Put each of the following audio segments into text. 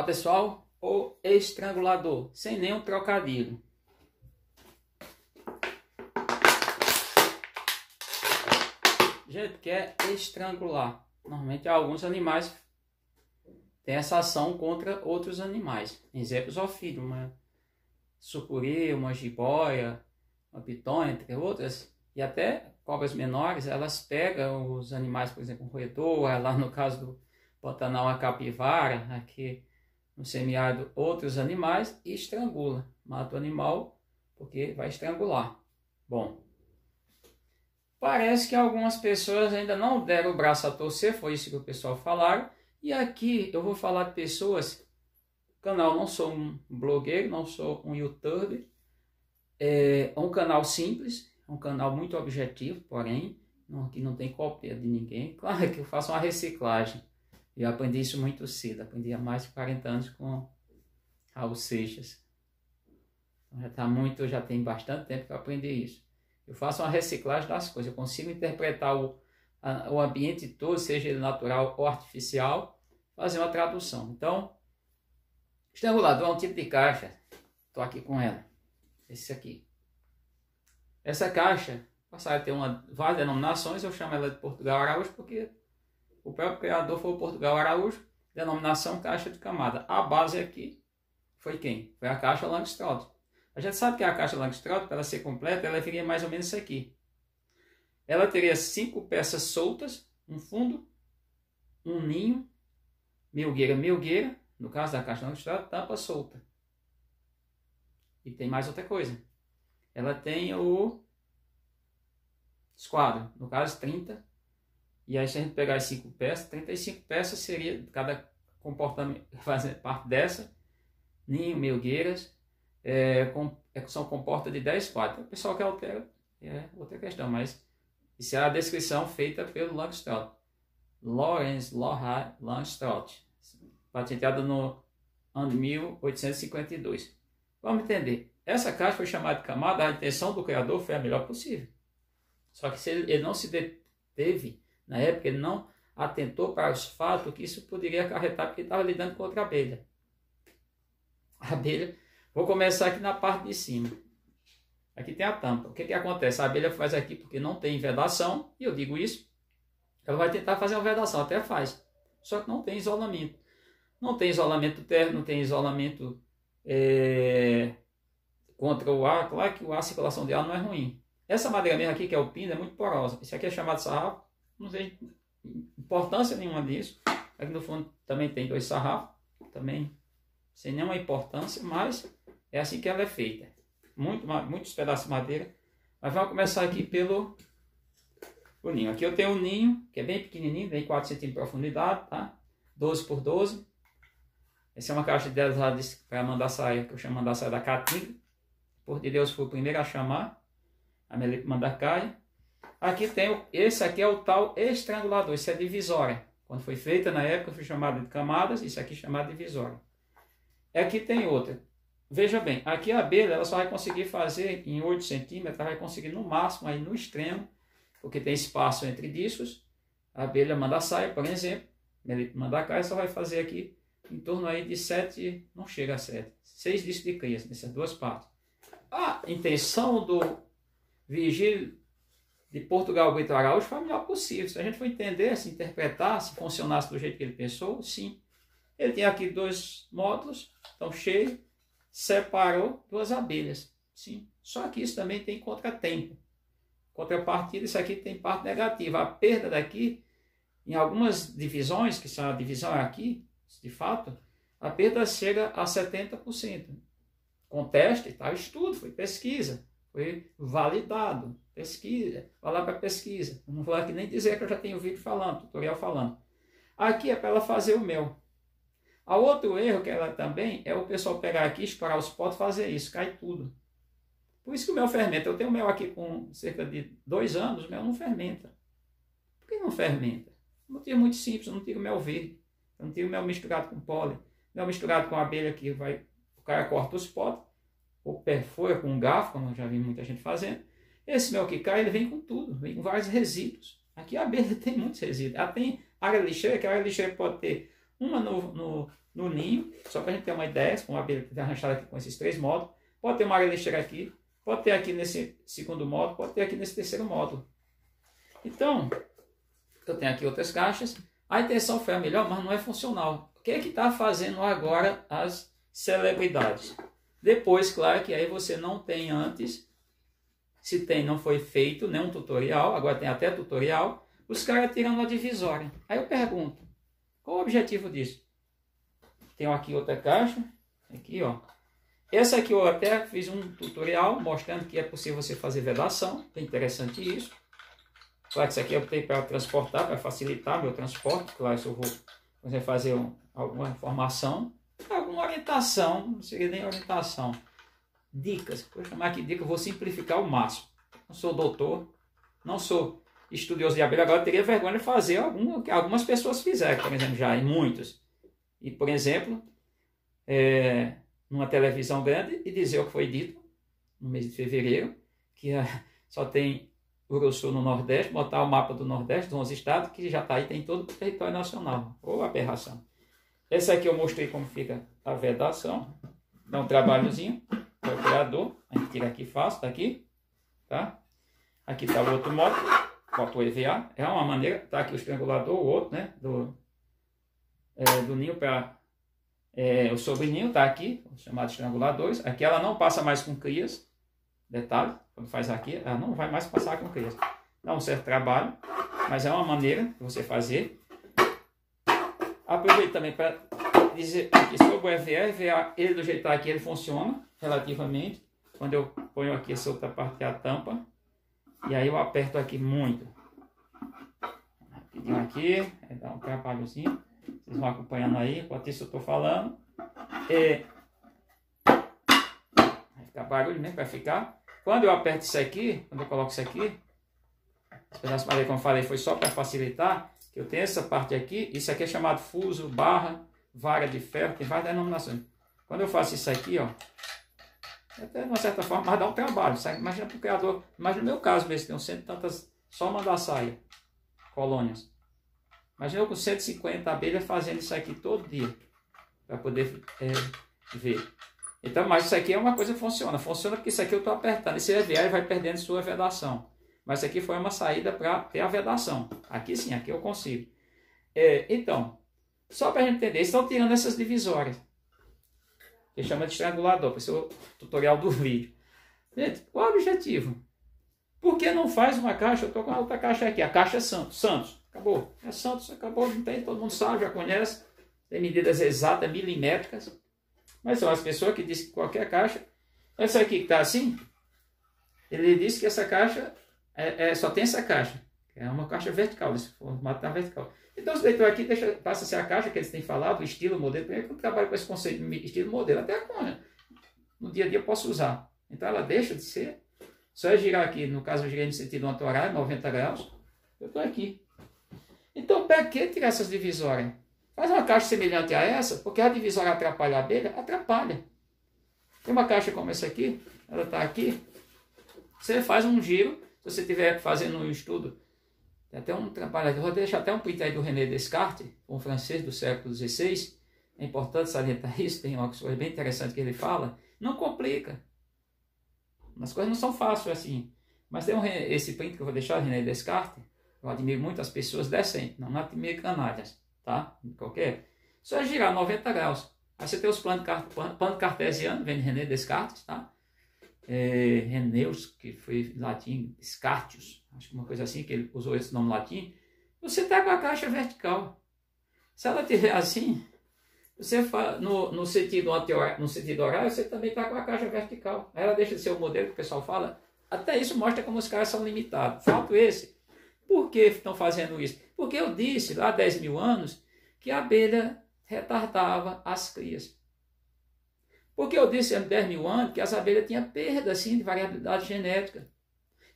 Olá pessoal, o estrangulador, sem nenhum trocadilho. Gente, que é estrangular. Normalmente alguns animais têm essa ação contra outros animais. Exemplo, zoofílio, uma sucuri, uma jiboia, uma pitonha, entre outras. E até cobras menores, elas pegam os animais, por exemplo, um roedor, lá no caso do Pantanal, a capivara, aqui no semiárido, outros animais, e estrangula. Mata o animal porque vai estrangular. Bom, parece que algumas pessoas ainda não deram o braço a torcer, foi isso que o pessoal falaram. E aqui eu vou falar de pessoas, canal, não sou um blogueiro, não sou um youtuber, é um canal simples, um canal muito objetivo, porém, aqui não tem cópia de ninguém. Claro que eu faço uma reciclagem. Eu aprendi isso muito cedo, aprendi há mais de 40 anos com Raul Seixas. Então já tem bastante tempo que eu aprendi isso. Eu faço uma reciclagem das coisas, eu consigo interpretar o ambiente todo, seja ele natural ou artificial, fazer uma tradução. Então, estrangulador é um tipo de caixa, estou aqui com ela, esse aqui. Essa caixa, passaram a ter várias denominações, eu chamo ela de Portugal Araújo porque o próprio criador foi o Portugal Araújo, denominação caixa de camada. A base aqui foi quem? Foi a caixa Langstroth. A gente sabe que a caixa Langstroth, para ela ser completa, ela viria mais ou menos isso aqui. Ela teria 5 peças soltas, um fundo, um ninho, milgueira, no caso da caixa Langstroth, tampa solta. E tem mais outra coisa. Ela tem o esquadro, no caso 30. E aí, se a gente pegar as 5 peças, 35 peças seria cada comportamento, fazer parte dessa. Ninho, milgueiras, são comporta de 10 quadros. O pessoal que altera é outra questão, mas isso é a descrição feita pelo Langstroth. Lawrence Langstroth, patenteada no ano de 1852. Vamos entender. Essa caixa foi chamada de camada, a intenção do criador foi a melhor possível. Só que se ele não se deteve, na época ele não atentou para os fatos que isso poderia acarretar, porque ele estava lidando com outra abelha. A abelha, vou começar aqui na parte de cima. Aqui tem a tampa. O que acontece? A abelha faz aqui porque não tem vedação, e eu digo isso, ela vai tentar fazer uma vedação, até faz, só que não tem isolamento. Não tem isolamento térmico, não tem isolamento contra o ar. Claro que a circulação de ar não é ruim. Essa madeira mesmo aqui, que é o pino, é muito porosa. Esse aqui é chamado sarrafo. Não vejo importância nenhuma disso. Aqui no fundo também tem 2 sarrafos. Também sem nenhuma importância, mas é assim que ela é feita. Muitos pedaços de madeira. Mas vamos começar aqui pelo ninho. Aqui eu tenho um ninho, que é bem pequenininho, tem 4 centímetros de profundidade, tá? 12 por 12. Essa é uma caixa de 10 para mandar sair, que eu chamo mandar sair da Caatinga. Por de Deus, foi o primeiro a chamar. A Mandacaia. Aqui tem, esse aqui é o tal estrangulador, isso é divisória. Quando foi feita na época foi chamado de camadas, isso aqui é chamado de divisória. Aqui tem outra. Veja bem, aqui a abelha ela só vai conseguir fazer em 8 centímetros, ela vai conseguir no máximo, aí no extremo, porque tem espaço entre discos. A abelha Mandacaia, por exemplo, Mandacaia só vai fazer aqui em torno aí de 7, não chega a 7, 6 discos de cria, nessas duas partes. A intenção do Virgílio de Portugal Brito Araújo foi a melhor possível. Se a gente for entender, se interpretar, se funcionasse do jeito que ele pensou, sim. Ele tem aqui 2 módulos, estão cheios, separou 2 abelhas. Sim. Só que isso também tem contratempo. Contrapartida, isso aqui tem parte negativa. A perda daqui, em algumas divisões, que são a divisão aqui, de fato, a perda chega a 70%. Com teste, tá? Estudo, foi pesquisa. Foi validado, pesquisa, vai lá para pesquisa. Eu não vou aqui nem dizer que eu já tenho vídeo falando, tutorial falando. Aqui é para ela fazer o mel. A outro erro que ela também é o pessoal pegar aqui, estourar os potes e fazer isso, cai tudo. Por isso que o mel fermenta. Eu tenho mel aqui com cerca de 2 anos, o mel não fermenta. Por que não fermenta? Um motivo muito simples, eu não tiro mel verde. Eu não tiro mel misturado com pólen. Mel misturado com abelha que o cara corta os potes, ou perfura com um garfo, como eu já vi muita gente fazendo. Esse mel que cai, ele vem com tudo, vem com vários resíduos. Aqui a abelha tem muitos resíduos. Ela tem área lixeira, que a área lixeira pode ter uma no no ninho, só para a gente ter uma ideia, com a abelha arranchada aqui com esses 3 módulos. Pode ter uma areia lixeira aqui, pode ter aqui nesse segundo módulo, pode ter aqui nesse terceiro módulo. Então, eu tenho aqui outras caixas. A intenção foi a melhor, mas não é funcional. O que é que está fazendo agora as celebridades? Depois, claro que aí você não tem antes, se tem, não foi feito nenhum tutorial, agora tem até tutorial, os caras tirando a divisória. Aí eu pergunto, qual o objetivo disso? Tenho aqui outra caixa, aqui ó. Essa aqui eu até fiz um tutorial mostrando que é possível você fazer vedação, é interessante isso. Claro que isso aqui eu optei para transportar, para facilitar meu transporte. Claro, se eu vou fazer alguma informação, alguma orientação, não seria nem orientação. Dicas, vou chamar aqui dica, eu vou simplificar ao máximo. Não sou doutor, não sou estudioso de abelha, agora eu teria vergonha de fazer que algumas pessoas fizeram, por exemplo, já, e muitos. E, por exemplo, numa televisão grande, e dizer o que foi dito no mês de fevereiro, que só tem Uruçu no Nordeste, botar o mapa do Nordeste, dos 11 estados, que já está aí, tem todo o território nacional. Ou aberração. Essa aqui eu mostrei como fica a vedação. Dá um trabalhozinho para o criador. A gente tira aqui fácil, daqui. Tá? Aqui está o outro módulo. Bota o EVA. É uma maneira. Está aqui o estrangulador, o outro, né? Do ninho para... o sobreninho está aqui, chamado estranguladores. Aqui ela não passa mais com crias. Detalhe, quando faz aqui, ela não vai mais passar com crias. Dá um certo trabalho, mas é uma maneira de você fazer. Aproveito também para dizer que sobre o EVA, ele do jeito que está aqui, ele funciona relativamente. Quando eu ponho aqui essa outra parte que é a tampa, e aí eu aperto aqui muito. Rapidinho aqui, dá um trabalhozinho. Vocês vão acompanhando aí, enquanto isso eu estou falando. Vai ficar barulho, né? Vai ficar. Quando eu aperto isso aqui, quando eu coloco isso aqui, esse pedaço de madeira, como eu falei, foi só para facilitar, que eu tenho essa parte aqui, isso aqui é chamado fuso, barra, vara de ferro, tem várias denominações. Quando eu faço isso aqui, ó, até de uma certa forma, mas dá um trabalho, sabe? Imagina para o criador, imagina no meu caso mesmo, tem 100 e tantas, só mandar saia, colônias. Imagina eu com 150 abelhas fazendo isso aqui todo dia, para poder ver. Então, mas isso aqui é uma coisa que funciona. Funciona porque isso aqui eu estou apertando. Esse EVA vai perdendo sua vedação. Mas isso aqui foi uma saída para ter a vedação. Aqui sim, aqui eu consigo. Então, só para a gente entender, estão tirando essas divisórias. Que chama de estrangulador, para esse é o tutorial do vídeo. Gente, qual é o objetivo? Por que não faz uma caixa? Eu estou com a outra caixa aqui, a caixa Santos. Santos, acabou. É Santos, acabou, não tem, todo mundo sabe, já conhece. Tem medidas exatas, milimétricas. Mas são as pessoas que dizem que qualquer caixa... Essa aqui que está assim, ele disse que essa caixa só tem essa caixa. É uma caixa vertical, esse formato está vertical. Então, esse leitor aqui passa a ser a caixa que eles têm falado, o estilo, modelo. Primeiro que eu trabalho com esse conceito de estilo, modelo, até no dia a dia eu posso usar. Então, ela deixa de ser. Só é girar aqui, no caso eu girei no sentido anti-horário, 90 graus. Eu estou aqui. Então, para que tirar essas divisórias? Faz uma caixa semelhante a essa, porque a divisória atrapalha a abelha? Atrapalha. Tem uma caixa como essa aqui, ela está aqui. Você faz um giro, se você estiver fazendo um estudo, tem até um trabalho aqui, eu vou deixar até um print aí do René Descartes, um francês do século XVI. É importante salientar isso, tem uma coisa bem interessante que ele fala. Não complica. As coisas não são fáceis assim. Mas tem esse print que eu vou deixar, do René Descartes. Eu admiro muitas pessoas decentes, não admiro canalhas. Tá? Qualquer. Só é girar 90 graus. Aí você tem os planos cartesianos, vem de René Descartes, tá? Reneus, que foi latim, Descartes, acho que uma coisa assim, que ele usou esse nome latim. Você está com a caixa vertical. Se ela estiver assim, você faz, no sentido horário, você também está com a caixa vertical. Aí ela deixa de ser o modelo que o pessoal fala. Até isso mostra como os caras são limitados. Fato esse. Por que estão fazendo isso? Porque eu disse lá há 10 mil anos que a abelha retardava as crias. Porque eu disse há 10 mil anos que as abelhas tinham perda assim, de variabilidade genética.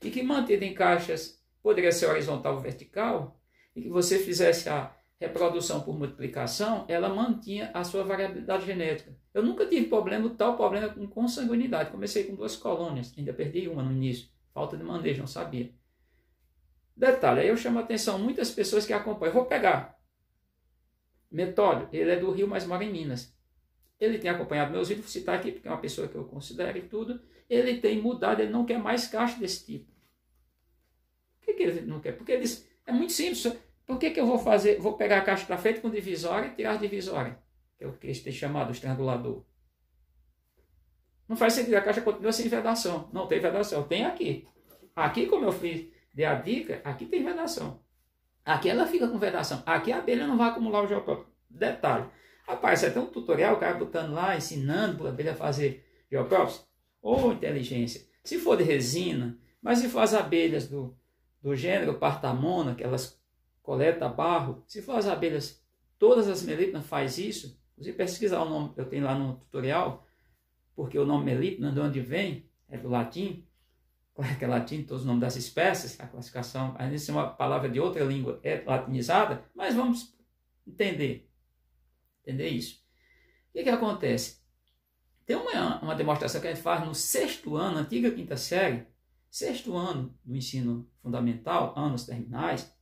E que mantida em caixas poderia ser horizontal ou vertical, e que você fizesse a reprodução por multiplicação, ela mantinha a sua variabilidade genética. Eu nunca tive tal problema com consanguinidade. Comecei com 2 colônias, ainda perdi uma no início. Falta de manejo, não sabia. Detalhe, aí eu chamo a atenção muitas pessoas que acompanham. Vou pegar Metólio, ele é do Rio, mas mora em Minas. Ele tem acompanhado meus vídeos, vou citar aqui, porque é uma pessoa que eu considero e tudo. Ele tem mudado, ele não quer mais caixa desse tipo. Por que ele não quer? Porque ele diz, é muito simples. Por que eu vou fazer? Vou pegar a caixa para frente com divisória e tirar a divisória, que é o que eles têm chamado de estrangulador. Não faz sentido, a caixa continua sem vedação. Não tem vedação, tem aqui. Aqui, como eu fiz, dei a dica, aqui tem vedação. Aqui ela fica com vedação. Aqui a abelha não vai acumular o geoprópio. Detalhe. Rapaz, você tem um tutorial, o cara botando lá, ensinando a abelha a fazer geoprópolis. Ou inteligência. Se for de resina, mas se for as abelhas do gênero Partamona, que elas coletam barro, se for as abelhas, todas as melíponas faz isso. Se pesquisar o nome, eu tenho lá no tutorial, porque o nome melípona, de onde vem, é do latim. Claro que é latim, todos os nomes das espécies, a classificação, ainda se é uma palavra de outra língua, é latinizada, mas vamos entender isso. O que acontece? Tem uma demonstração que a gente faz no 6º ano, antiga 5ª série, 6º ano do ensino fundamental, anos terminais,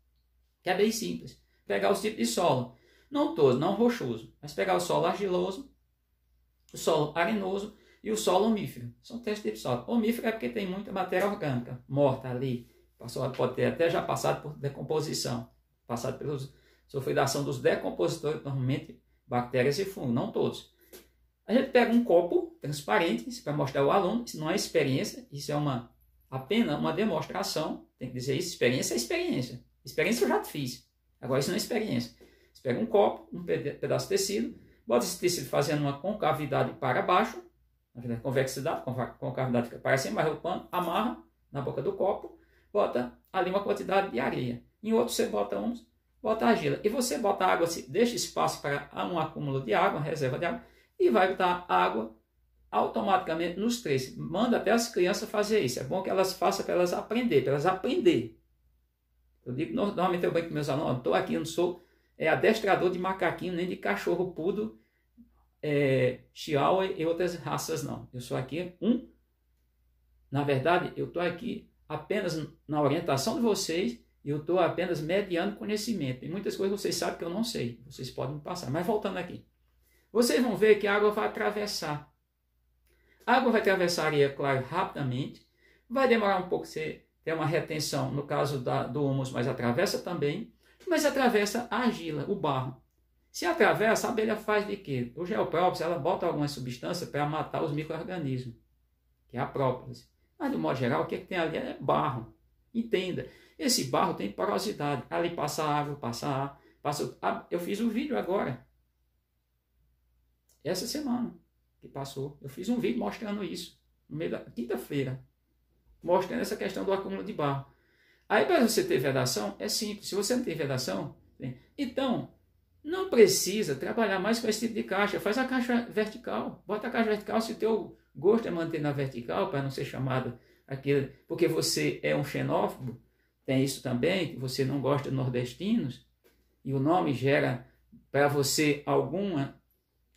que é bem simples. Pegar os tipos de solo, não todos, não rochoso, mas pegar o solo argiloso, o solo arenoso e o solo omífero. São 3 tipos de solo. Omífero é porque tem muita matéria orgânica morta ali, pode ter até já passado por decomposição, passado sofrido a ação dos decompositores, normalmente bactérias e fungos, não todos. A gente pega um copo transparente para mostrar ao aluno, isso não é experiência, isso é apenas uma demonstração, tem que dizer isso, experiência é experiência. Experiência eu já fiz, agora isso não é experiência. Você pega um copo, um pedaço de tecido, bota esse tecido fazendo uma concavidade para baixo, na verdade convexidade, concavidade fica para cima, mas o pano, amarra na boca do copo, bota ali uma quantidade de areia. Em outro você bota argila. E você bota água, deixa espaço para um acúmulo de água, uma reserva de água, e vai botar água automaticamente nos 3. Manda até as crianças fazer isso. É bom que elas façam para elas aprender. Eu digo, normalmente eu brinco com meus alunos, eu estou aqui, eu não sou adestrador de macaquinho, nem de cachorro pudo, chihuahua e outras raças, não. Eu sou aqui na verdade, eu estou aqui apenas na orientação de vocês, e eu estou apenas mediando conhecimento. E muitas coisas vocês sabem que eu não sei, vocês podem me passar. Mas voltando aqui. Vocês vão ver que a água vai atravessar. A água vai atravessar a areia, claro, rapidamente. Vai demorar um pouco você ter uma retenção, no caso do humus, mas atravessa também. Mas atravessa a argila, o barro. Se atravessa, a abelha faz de quê? O geoprópolis, ela bota alguma substância para matar os micro-organismos, que é a própolis. Mas, de modo geral, o que tem ali é barro. Entenda, esse barro tem porosidade. Ali passa água, passa ar, eu fiz um vídeo agora. Essa semana que passou, eu fiz um vídeo mostrando isso, no meio da quinta-feira, mostrando essa questão do acúmulo de barro. Aí, para você ter vedação, é simples. Se você não tem vedação, então, não precisa trabalhar mais com esse tipo de caixa. Faz a caixa vertical. Bota a caixa vertical se o teu gosto é manter na vertical, para não ser chamado aquilo, porque você é um xenófobo. Tem isso também, que você não gosta de nordestinos, e o nome gera para você alguma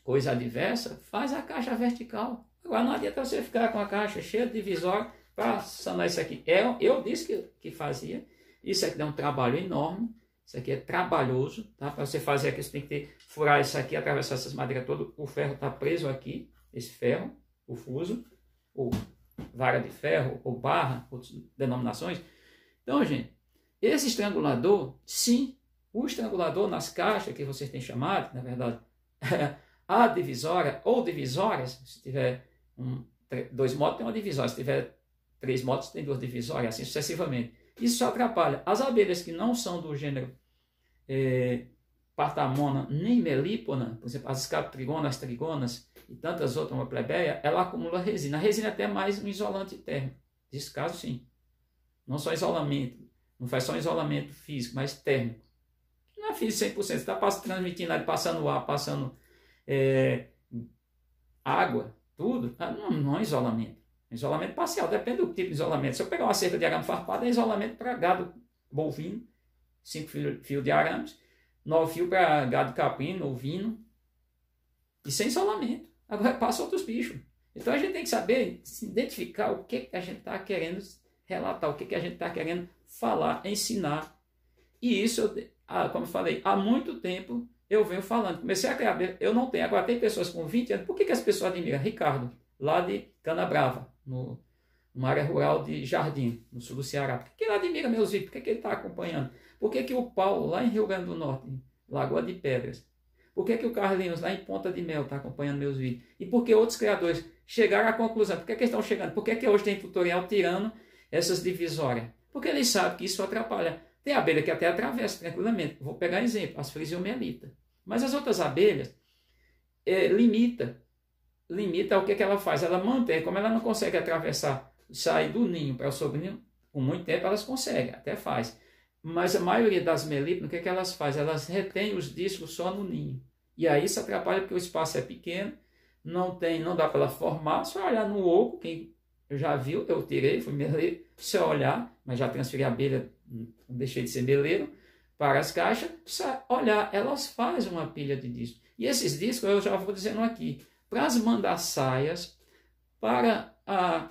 coisa adversa, faz a caixa vertical. Agora não adianta você ficar com a caixa cheia de divisória para sanar isso aqui. Eu disse que fazia. Isso aqui dá um trabalho enorme. Isso aqui é trabalhoso. Tá? Para você fazer aqui, você tem que furar isso aqui, atravessar essas madeiras todas. O ferro está preso aqui. Esse ferro, o fuso, ou vara de ferro, ou barra, outras denominações. Então, gente, esse estrangulador, sim, o estrangulador nas caixas que vocês têm chamado, na verdade, a divisória ou divisórias, se tiver 2 motos, tem uma divisória, se tiver 3 motos, tem 2 divisórias, assim sucessivamente. Isso só atrapalha. As abelhas que não são do gênero Partamona nem Melípona, por exemplo, as escapotrigonas, as trigonas e tantas outras, uma plebeia, ela acumula resina. A resina é até mais um isolante térmico. Nesse caso, sim. Não só isolamento, não faz só isolamento físico, mas térmico. Não é físico 100%, você está transmitindo ali, passando ar, passando água, tudo. Não é isolamento. Isolamento parcial, depende do tipo de isolamento. Se eu pegar uma cerca de arame farpado, é isolamento para gado bovino, 5 fios de arames, 9 fios para gado caprino, ovino, e sem isolamento. Agora passa outros bichos. Então a gente tem que saber identificar o que a gente está querendo relatar, o que a gente está querendo falar, ensinar. E isso, como eu falei, há muito tempo eu venho falando, comecei a criar abelha, eu não tenho, agora tem pessoas com 20 anos, por que as pessoas admiram? Ricardo, lá de Canabrava, numa área rural de Jardim, no sul do Ceará, por que ele admira meus vídeos, por que ele está acompanhando? Por que o Paulo, lá em Rio Grande do Norte, em Lagoa de Pedras, por que o Carlinhos, lá em Ponta de Mel, está acompanhando meus vídeos? E por que outros criadores chegaram à conclusão? Por que eles estão chegando? Por que hoje tem tutorial tirando essas divisórias? Porque eles sabem que isso atrapalha. Tem abelha que até atravessa tranquilamente. Vou pegar exemplo, as frisiomelita. Mas as outras abelhas, limita o que ela faz. Ela mantém, como ela não consegue atravessar, sair do ninho para o sobrinho, com muito tempo elas conseguem, até faz. Mas a maioria das melíperas, o que elas fazem? Elas retêm os discos só no ninho. E aí isso atrapalha porque o espaço é pequeno, não dá para ela formar, só olhar no oco, quem já viu, eu tirei, fui meleiro, só olhar, mas já transferi a abelha, não deixei de ser meleiro, para as caixas, só olhar, elas fazem uma pilha de discos. E esses discos, eu já vou dizendo aqui, para as mandaçaias, para a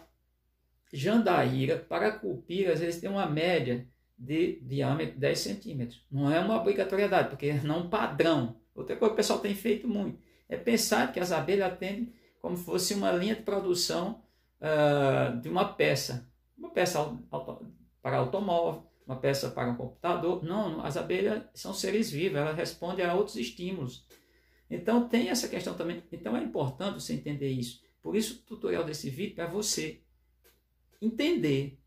jandaíra, para cupiras, eles têm uma média de diâmetro de 10 centímetros. Não é uma obrigatoriedade, porque não é um padrão. Outra coisa que o pessoal tem feito muito é pensar que as abelhas atendem como se fosse uma linha de produção de uma peça. Uma peça para automóvel, uma peça para um computador. Não, as abelhas são seres vivos, elas respondem a outros estímulos. Então tem essa questão também. Então é importante você entender isso. Por isso o tutorial desse vídeo é para você entender.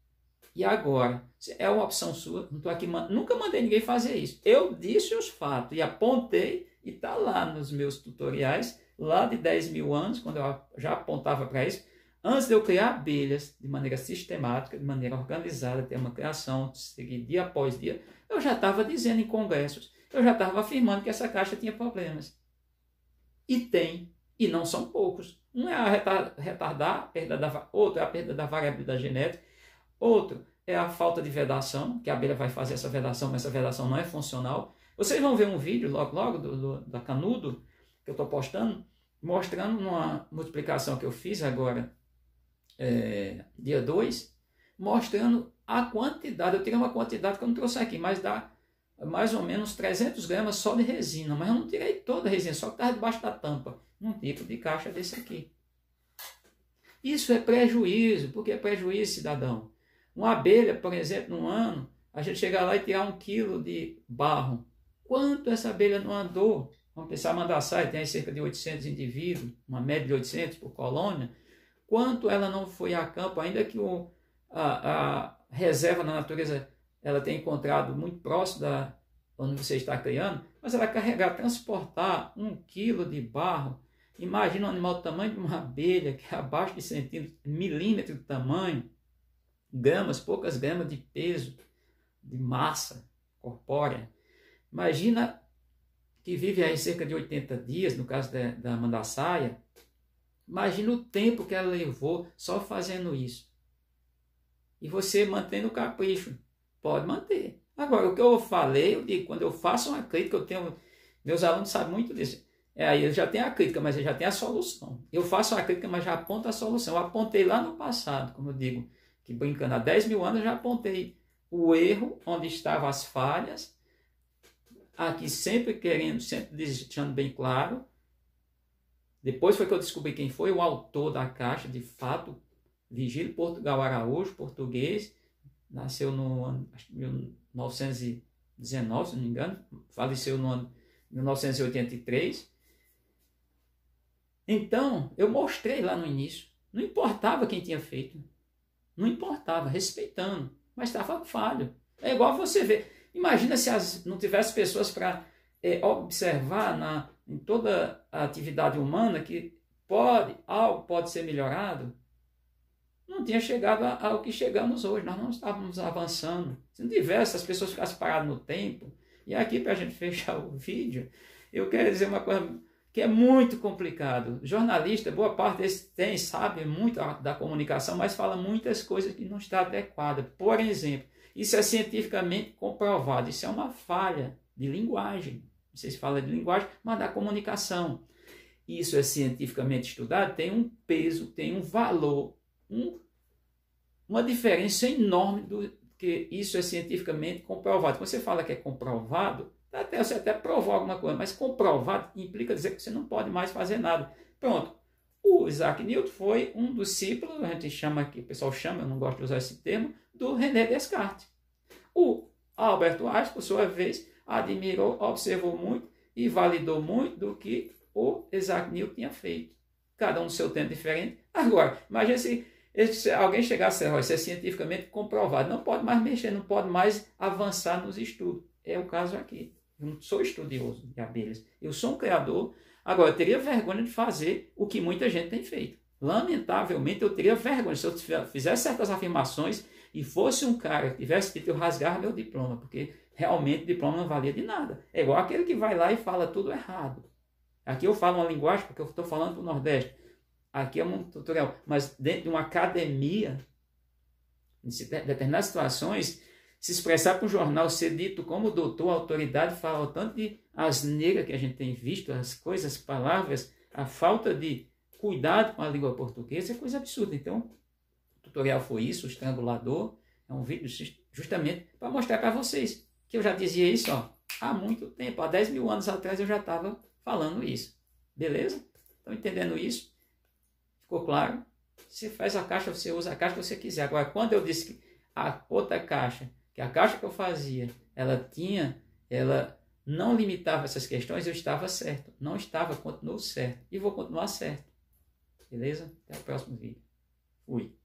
E agora, é uma opção sua, não estou aqui, nunca mandei ninguém fazer isso. Eu disse os fatos e apontei, e está lá nos meus tutoriais, lá de 10 mil anos, quando eu já apontava para isso, antes de eu criar abelhas de maneira sistemática, de maneira organizada, ter uma criação, seguir dia após dia, eu já estava dizendo em congressos, eu já estava afirmando que essa caixa tinha problemas. E tem, e não são poucos. Um é a retardar a perda outro é a perda da variabilidade genética, outro é a falta de vedação, que a abelha vai fazer essa vedação, mas essa vedação não é funcional. Vocês vão ver um vídeo logo da Canudo, que eu estou postando, mostrando uma multiplicação que eu fiz agora, dia 2, mostrando a quantidade. Eu tirei uma quantidade que eu não trouxe aqui, mas dá mais ou menos 300 gramas só de resina. Mas eu não tirei toda a resina, só que estava debaixo da tampa, num tipo de caixa desse aqui. Isso é prejuízo. Por que é prejuízo, cidadão? Uma abelha, por exemplo, num ano, a gente chegar lá e tirar 1 quilo de barro. Quanto essa abelha não andou? Vamos pensar, Mandaçaia tem aí cerca de 800 indivíduos, uma média de 800 por colônia. Quanto ela não foi a campo, ainda que a reserva na natureza ela tenha encontrado muito próximo da onde você está criando, mas ela carregar, transportar 1 quilo de barro. Imagina um animal do tamanho de uma abelha, que é abaixo de centímetros, milímetro de tamanho, gramas, poucas gramas de peso, de massa corpórea. Imagina que vive aí cerca de 80 dias, no caso da Mandaçaia. Imagina o tempo que ela levou só fazendo isso. E você mantendo o capricho. Pode manter. Agora, o que eu falei, eu digo, quando eu faço uma crítica, meus alunos sabem muito disso. Aí ele já tem a crítica, mas ele já tem a solução. Eu faço a crítica, mas já aponto a solução. Eu apontei lá no passado, como eu digo, que brincando, há 10 mil anos eu já apontei o erro, onde estavam as falhas, aqui sempre deixando bem claro. Depois foi que eu descobri quem foi o autor da caixa, de fato, Vigílio Portugal Araújo, português, nasceu no ano 1919, se não me engano, faleceu no ano 1983. Então, eu mostrei lá no início, não importava quem tinha feito, não importava, respeitando, mas estava falho. É igual você ver, imagina se não tivesse pessoas para observar em toda a atividade humana que algo pode ser melhorado. Não tinha chegado ao que chegamos hoje, nós não estávamos avançando. Se não tivesse, as pessoas ficassem paradas no tempo. E aqui, para a gente fechar o vídeo, eu quero dizer uma coisa que é muito complicado. Jornalista, boa parte deles sabe muito da comunicação, mas fala muitas coisas que não estão adequadas. Por exemplo, isso é cientificamente comprovado, isso é uma falha de linguagem. Não sei se fala de linguagem, mas da comunicação. Isso é cientificamente estudado, tem um peso, tem um valor, uma diferença enorme do que isso é cientificamente comprovado. Quando você fala que é comprovado, Até você até provou alguma coisa, mas comprovar implica dizer que você não pode mais fazer nada. Pronto. O Isaac Newton foi um dos discípulos, a gente chama aqui, o pessoal chama, eu não gosto de usar esse termo, do René Descartes. O Albert Einstein, por sua vez, admirou, observou muito e validou muito do que o Isaac Newton tinha feito. Cada um no seu tempo diferente. Agora, imagine se alguém chegasse a ser cientificamente comprovado, não pode mais mexer, não pode mais avançar nos estudos. É o caso aqui. Eu não sou estudioso de abelhas, eu sou um criador. Agora, eu teria vergonha de fazer o que muita gente tem feito. Lamentavelmente, eu teria vergonha se eu fizesse certas afirmações e fosse um cara que tivesse dito, eu rasgava meu diploma, porque realmente o diploma não valia de nada. É igual aquele que vai lá e fala tudo errado. Aqui eu falo uma linguagem porque eu estou falando para o Nordeste. Aqui é um tutorial. Mas dentro de uma academia, em determinadas situações, se expressar para um jornal, ser dito como doutor, autoridade, falar o tanto de asneira que a gente tem visto, as coisas, palavras, a falta de cuidado com a língua portuguesa é coisa absurda. Então, o tutorial foi isso, o estrangulador. É um vídeo justamente para mostrar para vocês que eu já dizia isso há muito tempo. Há 10 mil anos atrás eu já estava falando isso. Beleza? Estão entendendo isso? Ficou claro? Você faz a caixa, você usa a caixa que você quiser. Agora, quando eu disse que a outra caixa, que a caixa que eu fazia, ela não limitava essas questões, eu estava certo. Não estava, continuou certo. E vou continuar certo. Beleza? Até o próximo vídeo. Fui.